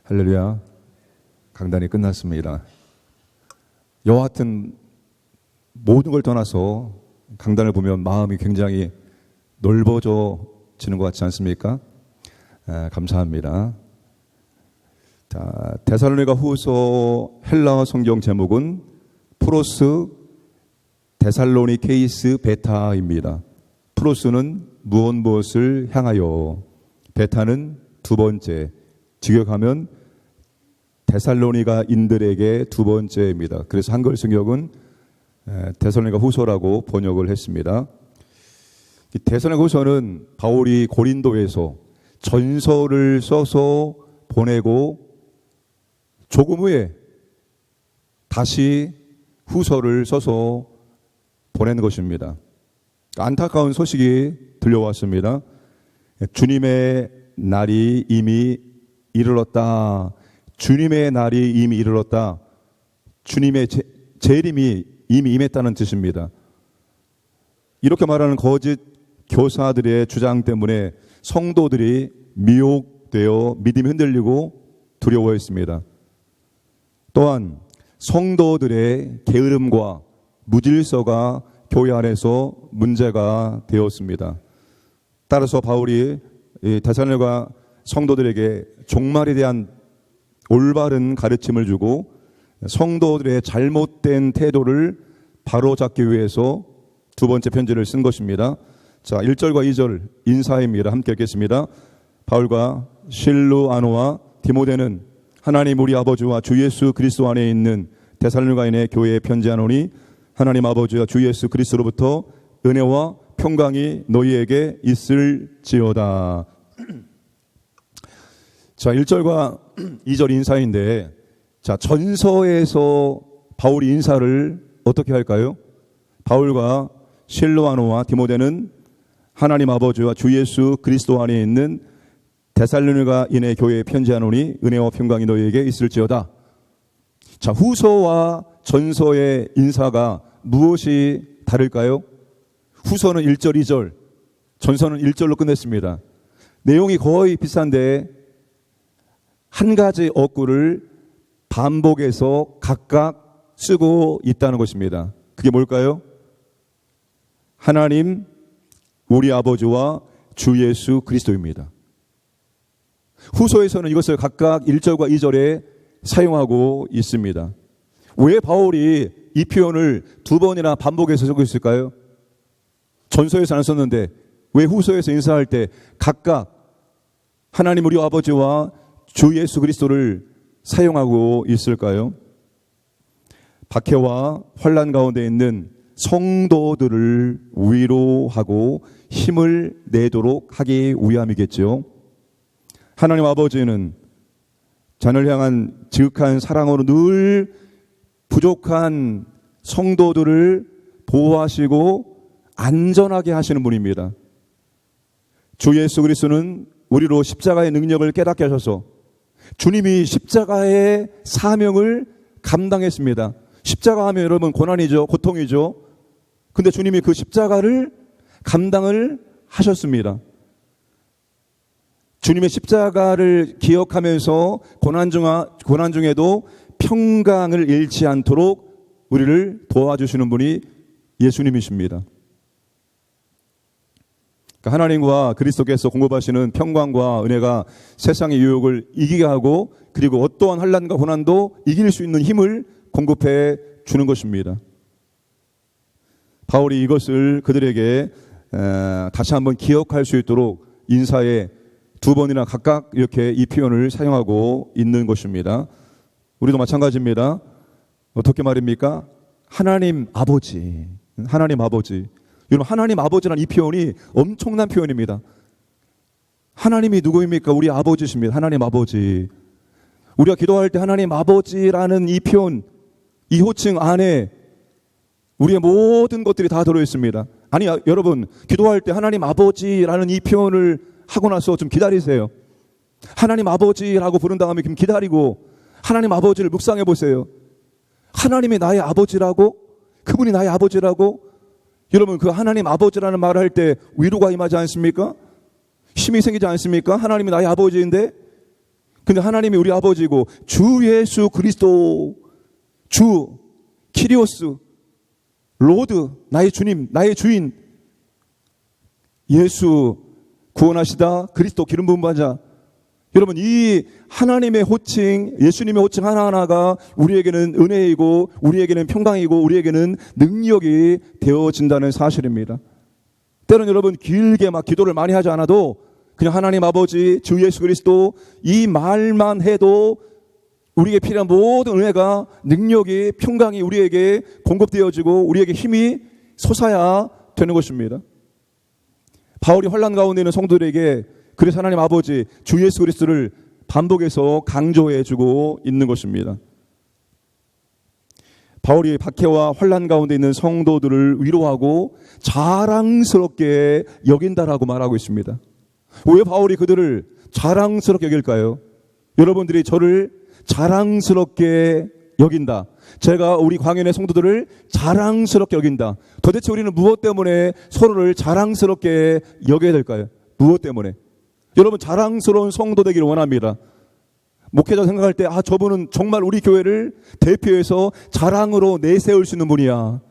할렐루야. 강단이 끝났습니다. 여하튼 모든 걸 떠나서 강단을 보면 마음이 굉장히 넓어져지는 것 같지 않습니까? 감사합니다. 자, 데살로니가 후서 헬라어 성경 제목은 프로스 데살로니케이스 베타입니다. 프로스는 무엇을 향하여, 베타는 두 번째, 직역하면 데살로니가인들에게 두 번째입니다. 그래서 한글 성경은 데살로니가 후서라고 번역을 했습니다. 이 데살로니가 후서는 바울이 고린도에서 전서를 써서 보내고 조금 후에 다시 후서를 써서 보낸 것입니다. 안타까운 소식이 들려왔습니다. 주님의 날이 이미 이르렀다. 주님의 날이 이미 이르렀다. 주님의 재림이 이미 임했다는 뜻입니다. 이렇게 말하는 거짓 교사들의 주장 때문에 성도들이 미혹되어 믿음이 흔들리고 두려워했습니다. 또한 성도들의 게으름과 무질서가 교회 안에서 문제가 되었습니다. 따라서 바울이 데살로니가 성도들에게 종말에 대한 올바른 가르침을 주고 성도들의 잘못된 태도를 바로잡기 위해서 두 번째 편지를 쓴 것입니다. 자, 1절과 2절 인사입니다. 함께 읽겠습니다. 바울과 실루아노와 디모데는 하나님 우리 아버지와 주 예수 그리스도 안에 있는 데살로니가인의 교회에 편지하노니 하나님 아버지와 주 예수 그리스도로부터 은혜와 평강이 너희에게 있을지어다. 자, 1절과 2절 인사인데, 자, 전서에서 바울이 인사를 어떻게 할까요? 바울과 실로아노와 디모데는 하나님 아버지와 주 예수 그리스도 안에 있는 데살로니가인의 교회에 편지하노니 은혜와 평강이 너희에게 있을지어다. 자, 후서와 전서의 인사가 무엇이 다를까요? 후서는 1절, 2절, 전서는 1절로 끝냈습니다. 내용이 거의 비슷한데 한 가지 어구를 반복해서 각각 쓰고 있다는 것입니다. 그게 뭘까요? 하나님, 우리 아버지와 주 예수 그리스도입니다. 후서에서는 이것을 각각 1절과 2절에 사용하고 있습니다. 왜 바울이 이 표현을 두 번이나 반복해서 쓰고 있을까요? 전서에서 안 썼는데 왜 후서에서 인사할 때 각각 하나님 우리 아버지와 주 예수 그리스도를 사용하고 있을까요? 박해와 환난 가운데 있는 성도들을 위로하고 힘을 내도록 하기 위함이겠죠. 하나님 아버지는 자녀를 향한 지극한 사랑으로 늘 부족한 성도들을 보호하시고 안전하게 하시는 분입니다. 주 예수 그리스도는 우리로 십자가의 능력을 깨닫게 하셔서 주님이 십자가의 사명을 감당했습니다. 십자가 하면 여러분 고난이죠. 고통이죠. 근데 주님이 그 십자가를 감당을 하셨습니다. 주님의 십자가를 기억하면서 고난 중에도 평강을 잃지 않도록 우리를 도와주시는 분이 예수님이십니다. 그러니까 하나님과 그리스도께서 공급하시는 평강과 은혜가 세상의 유혹을 이기게 하고 그리고 어떠한 환난과 고난도 이길 수 있는 힘을 공급해 주는 것입니다. 바울이 이것을 그들에게 다시 한번 기억할 수 있도록 인사에 두 번이나 각각 이렇게 이 표현을 사용하고 있는 것입니다. 우리도 마찬가지입니다. 어떻게 말입니까? 하나님 아버지, 하나님 아버지. 여러분, 하나님 아버지라는 이 표현이 엄청난 표현입니다. 하나님이 누구입니까? 우리 아버지십니다. 하나님 아버지. 우리가 기도할 때 하나님 아버지라는 이 표현, 이 호칭 안에 우리의 모든 것들이 다 들어있습니다. 아니, 여러분, 기도할 때 하나님 아버지라는 이 표현을 하고 나서 좀 기다리세요. 하나님 아버지라고 부른 다음에 좀 기다리고 하나님 아버지를 묵상해 보세요. 하나님이 나의 아버지라고? 그분이 나의 아버지라고? 여러분, 그 하나님 아버지라는 말을 할 때 위로가 임하지 않습니까? 힘이 생기지 않습니까? 하나님이 나의 아버지인데 근데 하나님이 우리 아버지고 주 예수 그리스도, 주 키리오스, 로드, 나의 주님, 나의 주인, 예수 구원하시다 그리스도 기름 부음 받아. 여러분, 이 하나님의 호칭, 예수님의 호칭 하나하나가 우리에게는 은혜이고 우리에게는 평강이고 우리에게는 능력이 되어진다는 사실입니다. 때로는 여러분 길게 막 기도를 많이 하지 않아도 그냥 하나님 아버지 주 예수 그리스도 이 말만 해도 우리에게 필요한 모든 은혜가, 능력이, 평강이 우리에게 공급되어지고 우리에게 힘이 솟아야 되는 것입니다. 바울이 환난 가운데 있는 성도들에게 그래서 하나님 아버지 주 예수 그리스도를 반복해서 강조해주고 있는 것입니다. 바울이 박해와 환난 가운데 있는 성도들을 위로하고 자랑스럽게 여긴다라고 말하고 있습니다. 왜 바울이 그들을 자랑스럽게 여길까요? 여러분들이 저를 자랑스럽게 여긴다. 제가 우리 광연의 성도들을 자랑스럽게 여긴다. 도대체 우리는 무엇 때문에 서로를 자랑스럽게 여겨야 될까요? 무엇 때문에? 여러분, 자랑스러운 성도 되기를 원합니다. 목회자 생각할 때 저분은 정말 우리 교회를 대표해서 자랑으로 내세울 수 있는 분이야.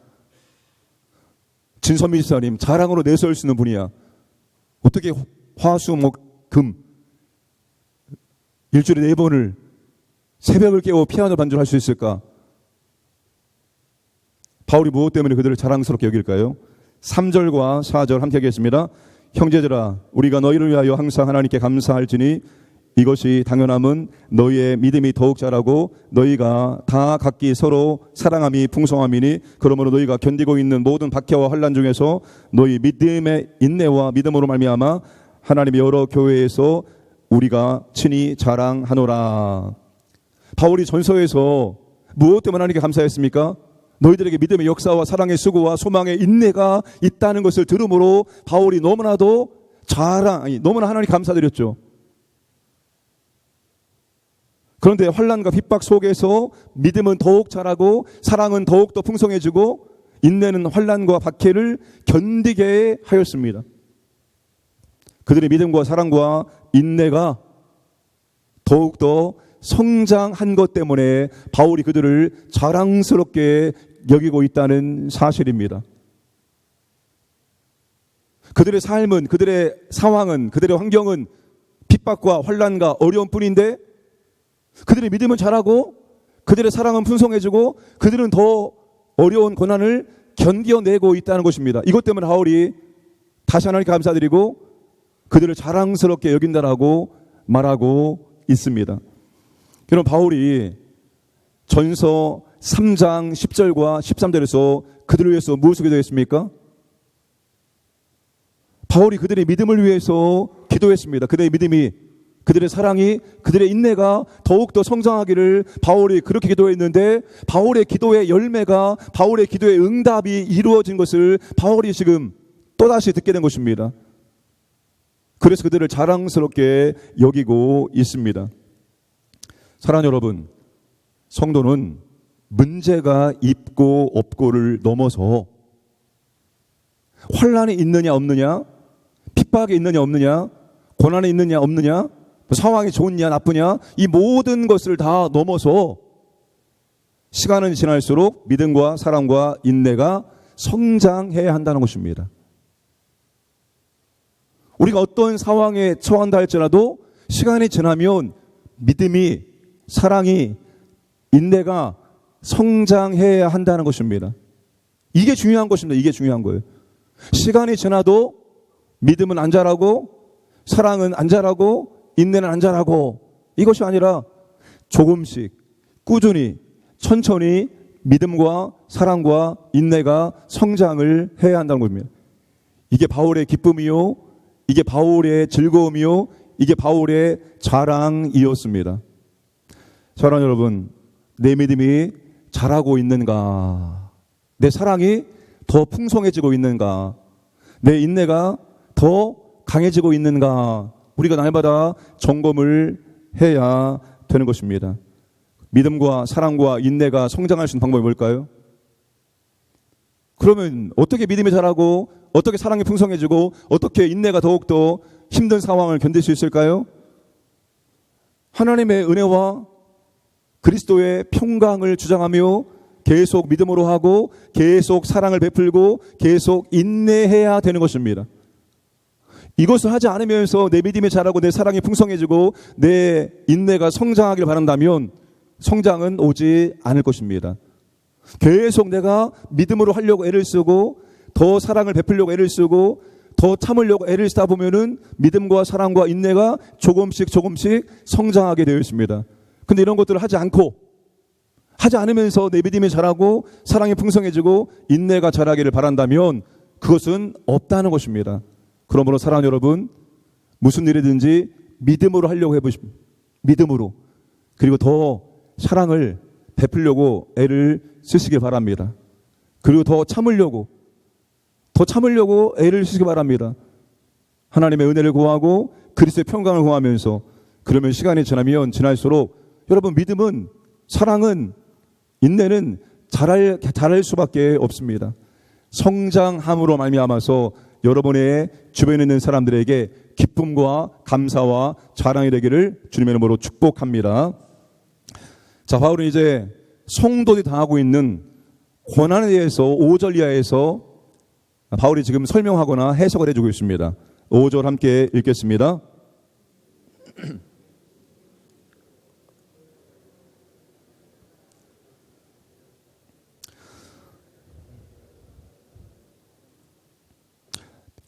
진선미 지사님 자랑으로 내세울 수 있는 분이야. 어떻게 화수목금 일주일에 4번을 새벽을 깨워 피아노 반주를 할 수 있을까? 바울이 무엇 때문에 그들을 자랑스럽게 여길까요? 3절과 4절 함께 하겠습니다. 형제들아, 우리가 너희를 위하여 항상 하나님께 감사할지니 이것이 당연함은 너희의 믿음이 더욱 자라고 너희가 다 각기 서로 사랑함이 풍성함이니, 그러므로 너희가 견디고 있는 모든 박해와 환난 중에서 너희 믿음의 인내와 믿음으로 말미암아 하나님의 여러 교회에서 우리가 친히 자랑하노라. 바울이 전서에서 무엇 때문에 하나님께 감사했습니까? 너희들에게 믿음의 역사와 사랑의 수고와 소망의 인내가 있다는 것을 들음으로 바울이 너무나도 너무나 하나님께 감사드렸죠. 그런데 환난과 핍박 속에서 믿음은 더욱 자라고 사랑은 더욱 더 풍성해지고 인내는 환난과 박해를 견디게 하였습니다. 그들의 믿음과 사랑과 인내가 더욱 더 성장한 것 때문에 바울이 그들을 자랑스럽게 여기고 있다는 사실입니다. 그들의 삶은, 그들의 상황은, 그들의 환경은 핍박과 환난과 어려움 뿐인데 그들의 믿음은 자라고 그들의 사랑은 풍성해지고 그들은 더 어려운 고난을 견뎌내고 있다는 것입니다. 이것 때문에 바울이 다시 하나님께 감사드리고 그들을 자랑스럽게 여긴다라고 말하고 있습니다. 여러분, 바울이 전서 3장 10절과 13절에서 그들을 위해서 무엇을 기도했습니까? 바울이 그들의 믿음을 위해서 기도했습니다. 그들의 믿음이, 그들의 사랑이, 그들의 인내가 더욱더 성장하기를 바울이 그렇게 기도했는데 바울의 기도의 열매가, 바울의 기도의 응답이 이루어진 것을 바울이 지금 또다시 듣게 된 것입니다. 그래서 그들을 자랑스럽게 여기고 있습니다. 사랑하는 여러분, 성도는 문제가 있고 없고를 넘어서 환난이 있느냐 없느냐, 핍박이 있느냐 없느냐, 고난이 있느냐 없느냐, 상황이 좋으냐 나쁘냐, 이 모든 것을 다 넘어서 시간은 지날수록 믿음과 사랑과 인내가 성장해야 한다는 것입니다. 우리가 어떤 상황에 처한다 할지라도 시간이 지나면 믿음이, 사랑이, 인내가 성장해야 한다는 것입니다. 이게 중요한 것입니다. 이게 중요한 거예요. 시간이 지나도 믿음은 안 자라고 사랑은 안 자라고 인내는 안 자라고, 이것이 아니라 조금씩 꾸준히 천천히 믿음과 사랑과 인내가 성장을 해야 한다는 겁니다. 이게 바울의 기쁨이요, 이게 바울의 즐거움이요, 이게 바울의 자랑이었습니다. 사랑하는 여러분, 내 믿음이 자라고 있는가? 내 사랑이 더 풍성해지고 있는가? 내 인내가 더 강해지고 있는가? 우리가 날마다 점검을 해야 되는 것입니다. 믿음과 사랑과 인내가 성장할 수 있는 방법이 뭘까요? 그러면 어떻게 믿음이 자라고, 어떻게 사랑이 풍성해지고, 어떻게 인내가 더욱더 힘든 상황을 견딜 수 있을까요? 하나님의 은혜와 그리스도의 평강을 주장하며 계속 믿음으로 하고 계속 사랑을 베풀고 계속 인내해야 되는 것입니다. 이것을 하지 않으면서 내 믿음이 자라고 내 사랑이 풍성해지고 내 인내가 성장하길 바란다면 성장은 오지 않을 것입니다. 계속 내가 믿음으로 하려고 애를 쓰고 더 사랑을 베풀려고 애를 쓰고 더 참으려고 애를 쓰다 보면은 믿음과 사랑과 인내가 조금씩 성장하게 되어 있습니다. 근데 이런 것들을 하지 않으면서 내 믿음이 자라고 사랑이 풍성해지고 인내가 자라기를 바란다면 그것은 없다는 것입니다. 그러므로 사랑하는 여러분, 무슨 일이든지 믿음으로 하려고 해보십시오. 믿음으로. 그리고 더 사랑을 베풀려고 애를 쓰시길 바랍니다. 그리고 더 참으려고 애를 쓰시기 바랍니다. 하나님의 은혜를 구하고 그리스도의 평강을 구하면서, 그러면 시간이 지날수록 여러분, 믿음은, 사랑은, 인내는 자랄 수밖에 없습니다. 성장함으로 말미암아서 여러분의 주변에 있는 사람들에게 기쁨과 감사와 자랑이 되기를 주님의 이름으로 축복합니다. 자, 바울은 이제 성도들이 당하고 있는 고난에 대해서 5절 이하에서 바울이 지금 설명하거나 해석을 해주고 있습니다. 5절 함께 읽겠습니다.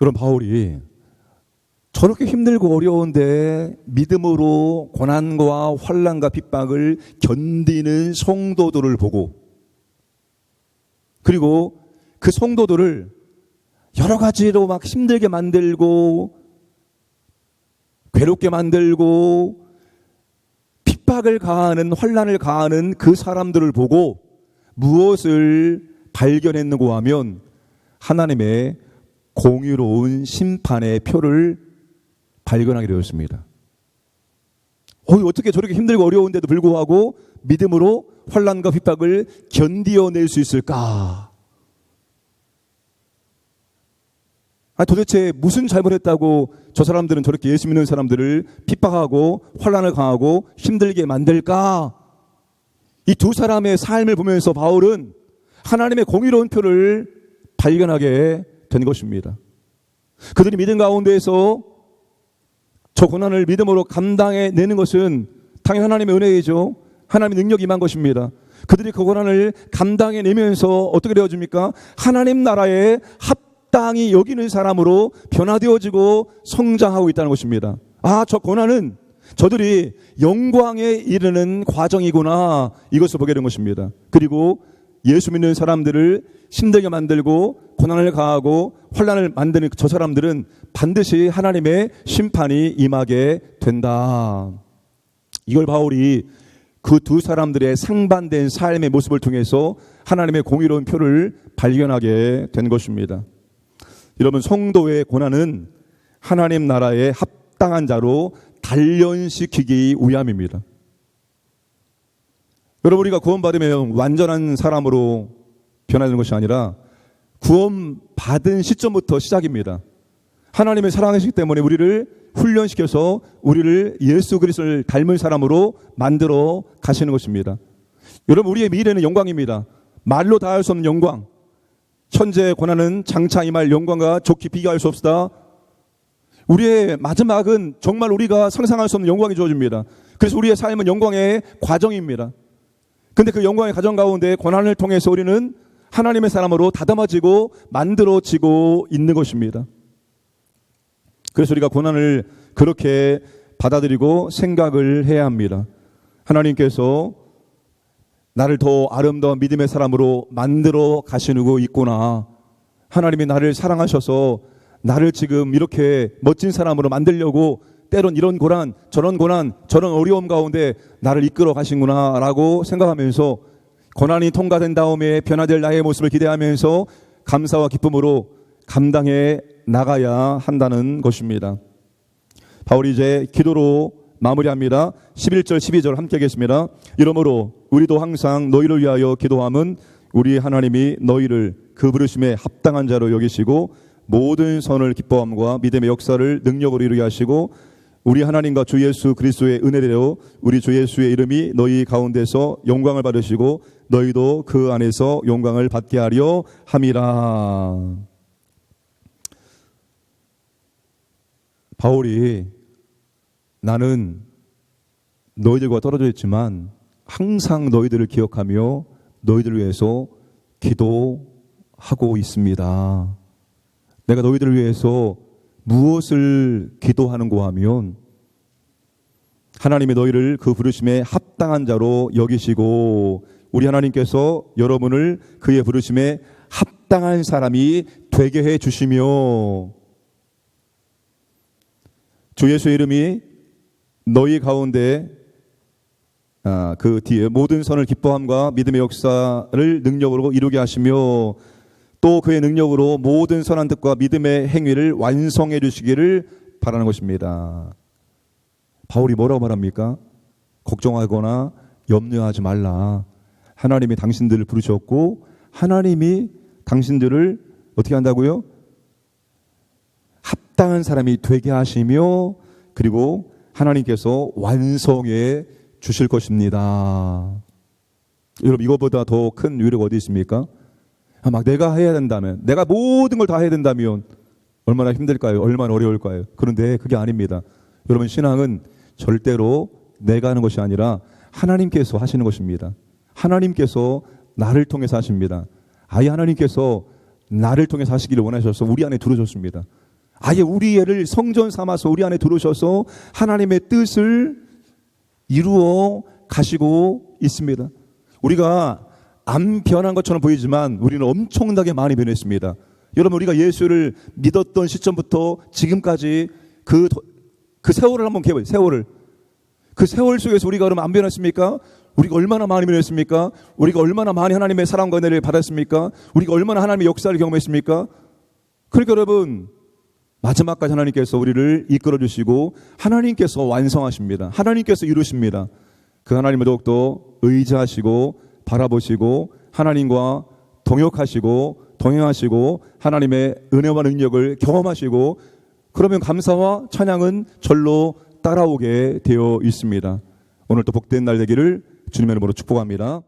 여러분, 바울이 저렇게 힘들고 어려운데 믿음으로 고난과 환난과 핍박을 견디는 성도들을 보고, 그리고 그 성도들을 여러 가지로 막 힘들게 만들고 괴롭게 만들고 핍박을 가하는, 환난을 가하는 그 사람들을 보고 무엇을 발견했는고 하면 하나님의 공의로운 심판의 표를 발견하게 되었습니다. 어떻게 저렇게 힘들고 어려운데도 불구하고 믿음으로 환난과 핍박을 견디어낼 수 있을까? 도대체 무슨 잘못했다고 저 사람들은 저렇게 예수 믿는 사람들을 핍박하고 환난을 가하고 힘들게 만들까? 이 두 사람의 삶을 보면서 바울은 하나님의 공의로운 표를 발견하게 된 것입니다. 그들이 믿음 가운데에서 저 고난을 믿음으로 감당해내는 것은 당연히 하나님의 은혜이죠. 하나님의 능력이 임한 것입니다. 그들이 그 고난을 감당해내면서 어떻게 되어집니까? 하나님 나라에 합당히 여기는 사람으로 변화되어지고 성장하고 있다는 것입니다. 저 고난은 저들이 영광에 이르는 과정이구나, 이것을 보게 된 것입니다. 그리고 예수 믿는 사람들을 힘들게 만들고 고난을 가하고 환난을 만드는 저 사람들은 반드시 하나님의 심판이 임하게 된다. 이걸 바울이 그 두 사람들의 상반된 삶의 모습을 통해서 하나님의 공의로운 표를 발견하게 된 것입니다. 여러분, 성도의 고난은 하나님 나라에 합당한 자로 단련시키기 위함입니다. 여러분, 우리가 구원받으면 완전한 사람으로 변화되는 것이 아니라 구원받은 시점부터 시작입니다. 하나님의 사랑하시기 때문에 우리를 훈련시켜서 우리를 예수 그리스도를 닮은 사람으로 만들어 가시는 것입니다. 여러분, 우리의 미래는 영광입니다. 말로 다 할 수 없는 영광. 현재의 고난은 장차 임할 영광과 좋게 비교할 수 없다. 우리의 마지막은 정말 우리가 상상할 수 없는 영광이 주어집니다. 그래서 우리의 삶은 영광의 과정입니다. 근데 그 영광의 과정 가운데 고난을 통해서 우리는 하나님의 사람으로 다듬어지고 만들어지고 있는 것입니다. 그래서 우리가 고난을 그렇게 받아들이고 생각을 해야 합니다. 하나님께서 나를 더 아름다운 믿음의 사람으로 만들어 가시고 있구나. 하나님이 나를 사랑하셔서 나를 지금 이렇게 멋진 사람으로 만들려고 때론 이런 고난, 저런 어려움 가운데 나를 이끌어 가시구나 라고 생각하면서 고난이 통과된 다음에 변화될 나의 모습을 기대하면서 감사와 기쁨으로 감당해 나가야 한다는 것입니다. 바울이 이제 기도로 마무리합니다. 11절 12절 함께 하겠습니다. 이러므로 우리도 항상 너희를 위하여 기도함은 우리 하나님이 너희를 그 부르심에 합당한 자로 여기시고 모든 선을 기뻐함과 믿음의 역사를 능력으로 이루게 하시고 우리 하나님과 주 예수 그리스도의 은혜대로 우리 주 예수의 이름이 너희 가운데서 영광을 받으시고 너희도 그 안에서 영광을 받게 하려 함이라. 바울이 나는 너희들과 떨어져 있지만 항상 너희들을 기억하며 너희들을 위해서 기도하고 있습니다. 내가 너희들을 위해서 무엇을 기도하는가 하면 하나님이 너희를 그 부르심에 합당한 자로 여기시고 우리 하나님께서 여러분을 그의 부르심에 합당한 사람이 되게 해 주시며 주 예수의 이름이 너희 가운데 그 뒤에 모든 선을 기뻐함과 믿음의 역사를 능력으로 이루게 하시며 또 그의 능력으로 모든 선한 뜻과 믿음의 행위를 완성해 주시기를 바라는 것입니다. 바울이 뭐라고 말합니까? 걱정하거나 염려하지 말라. 하나님이 당신들을 부르셨고 하나님이 당신들을 어떻게 한다고요? 합당한 사람이 되게 하시며 그리고 하나님께서 완성해 주실 것입니다. 여러분 이거보다 더 큰 위로가 어디 있습니까? 막 내가 해야 된다면, 내가 모든 걸 다 해야 된다면 얼마나 힘들까요? 얼마나 어려울까요? 그런데 그게 아닙니다. 여러분 신앙은 절대로 내가 하는 것이 아니라 하나님께서 하시는 것입니다. 하나님께서 나를 통해서 하십니다. 아예 하나님께서 나를 통해서 하시기를 원하셔서 우리 안에 들어오셨습니다. 아예 우리 애를 성전 삼아서 우리 안에 들어오셔서 하나님의 뜻을 이루어 가시고 있습니다. 우리가 안 변한 것처럼 보이지만 우리는 엄청나게 많이 변했습니다. 여러분 우리가 예수를 믿었던 시점부터 지금까지 그 세월을 한번 기억해봐요. 세월을. 그 세월 속에서 우리가 그러면 안 변했습니까? 우리가 얼마나 많이 변했습니까? 우리가 얼마나 많이 하나님의 사랑과 은혜를 받았습니까? 우리가 얼마나 하나님의 역사를 경험했습니까? 그러니까 여러분 마지막까지 하나님께서 우리를 이끌어 주시고 하나님께서 완성하십니다. 하나님께서 이루십니다. 그 하나님을 더욱더 의지하시고 바라보시고 하나님과 동역하시고 동행하시고 하나님의 은혜와 능력을 경험하시고 그러면 감사와 찬양은 절로 따라오게 되어 있습니다. 오늘도 복된 날 되기를 주님의 이름으로 축복합니다.